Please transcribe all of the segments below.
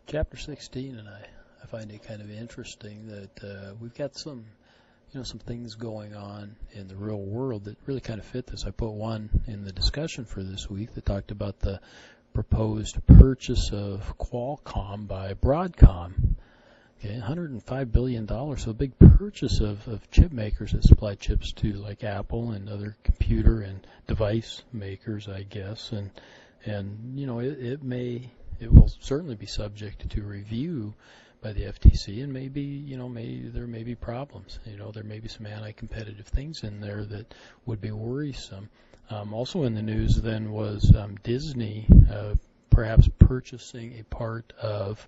Chapter 16, and I find it kind of interesting that we've got some things going on in the real world that really kind of fit this. I put one in the discussion for this week that talked about the proposed purchase of Qualcomm by Broadcom. Okay, $105 billion, so a big purchase of chip makers that supply chips to like Apple and other computer and device makers, I guess. And it will certainly be subject to review by the FTC, and maybe there may be problems. There may be some anti-competitive things in there that would be worrisome. Also in the news then was Disney perhaps purchasing a part of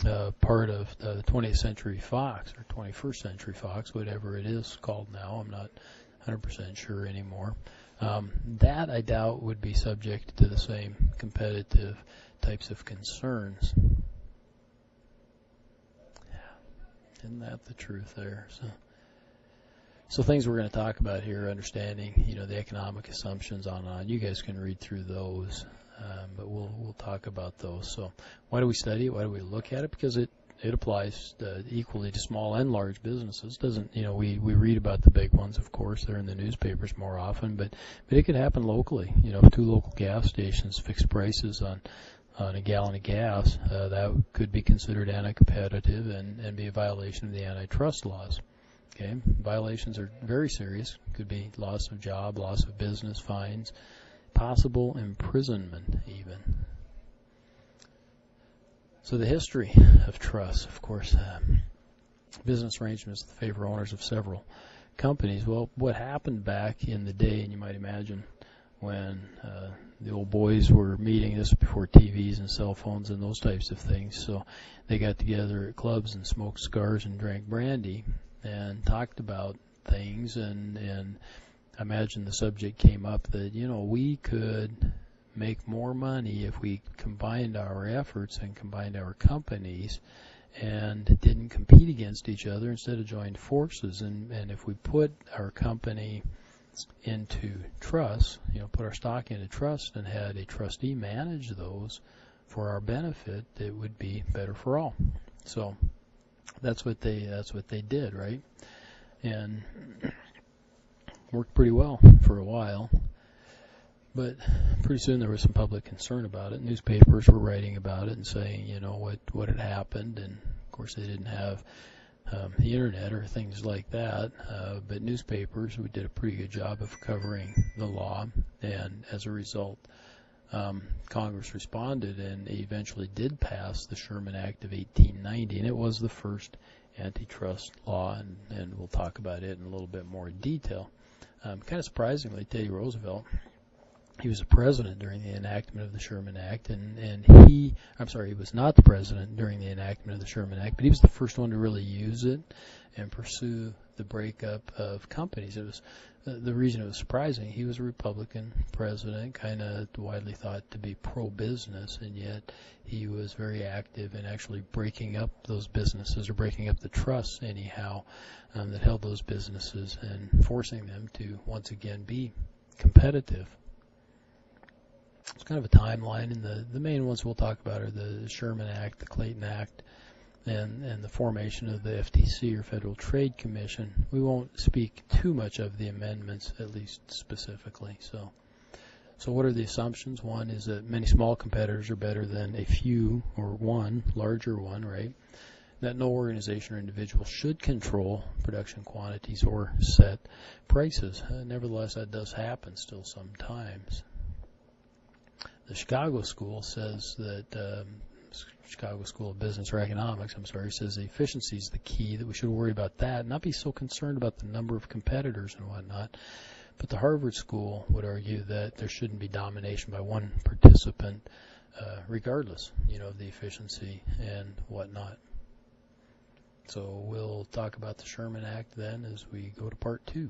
the 20th Century Fox or 21st Century Fox, whatever it is called now. I'm not 100% sure anymore. That I doubt would be subject to the same competitive types of concerns. Yeah, isn't that the truth there? So things we're going to talk about here, understanding the economic assumptions on. You guys can read through those, but we'll talk about those. So why do we study it? Why do we look at it? Because it applies equally to small and large businesses. Doesn't we read about the big ones, of course. They're in the newspapers more often, but it could happen locally. Two local gas stations fix prices on a gallon of gas. That could be considered anti-competitive and be a violation of the antitrust laws. Okay, violations are very serious. Could be loss of job, loss of business, fines, possible imprisonment even. So the history of trusts, of course, business arrangements that favor owners of several companies. Well, what happened back in the day, and you might imagine when the old boys were meeting, this before TVs and cell phones and those types of things, so they got together at clubs and smoked cigars and drank brandy and talked about things, and I imagine the subject came up that, we could make more money if we combined our efforts and combined our companies and didn't compete against each other, instead of joined forces. And if we put our company into trust, put our stock into trust and had a trustee manage those for our benefit, it would be better for all. So that's what they did, right? And worked pretty well for a while. But pretty soon there was some public concern about it. Newspapers were writing about it and saying, what had happened. And of course they didn't have the internet or things like that. But newspapers, we did a pretty good job of covering the law. And as a result, Congress responded and eventually did pass the Sherman Act of 1890. And it was the first antitrust law. And we'll talk about it in a little bit more detail. Kind of surprisingly, Teddy Roosevelt, he was the president during the enactment of the Sherman Act, and he was not the president during the enactment of the Sherman Act, but he was the first one to really use it and pursue the breakup of companies. It was the reason it was surprising. He was a Republican president, kind of widely thought to be pro-business, and yet he was very active in actually breaking up those businesses, or breaking up the trusts anyhow, that held those businesses and forcing them to once again be competitive. It's kind of a timeline, and the main ones we'll talk about are the Sherman Act, the Clayton Act, and the formation of the FTC, or Federal Trade Commission. We won't speak too much of the amendments, at least specifically. So what are the assumptions? One is that many small competitors are better than a few, or one larger one, right? That no organization or individual should control production quantities or set prices. Nevertheless, that does happen still sometimes. The Chicago School says that, Chicago School of Business or Economics, says efficiency is the key, that we should worry about that and not be so concerned about the number of competitors and whatnot. But the Harvard School would argue that there shouldn't be domination by one participant, regardless, of the efficiency and whatnot. So we'll talk about the Sherman Act then as we go to part 2.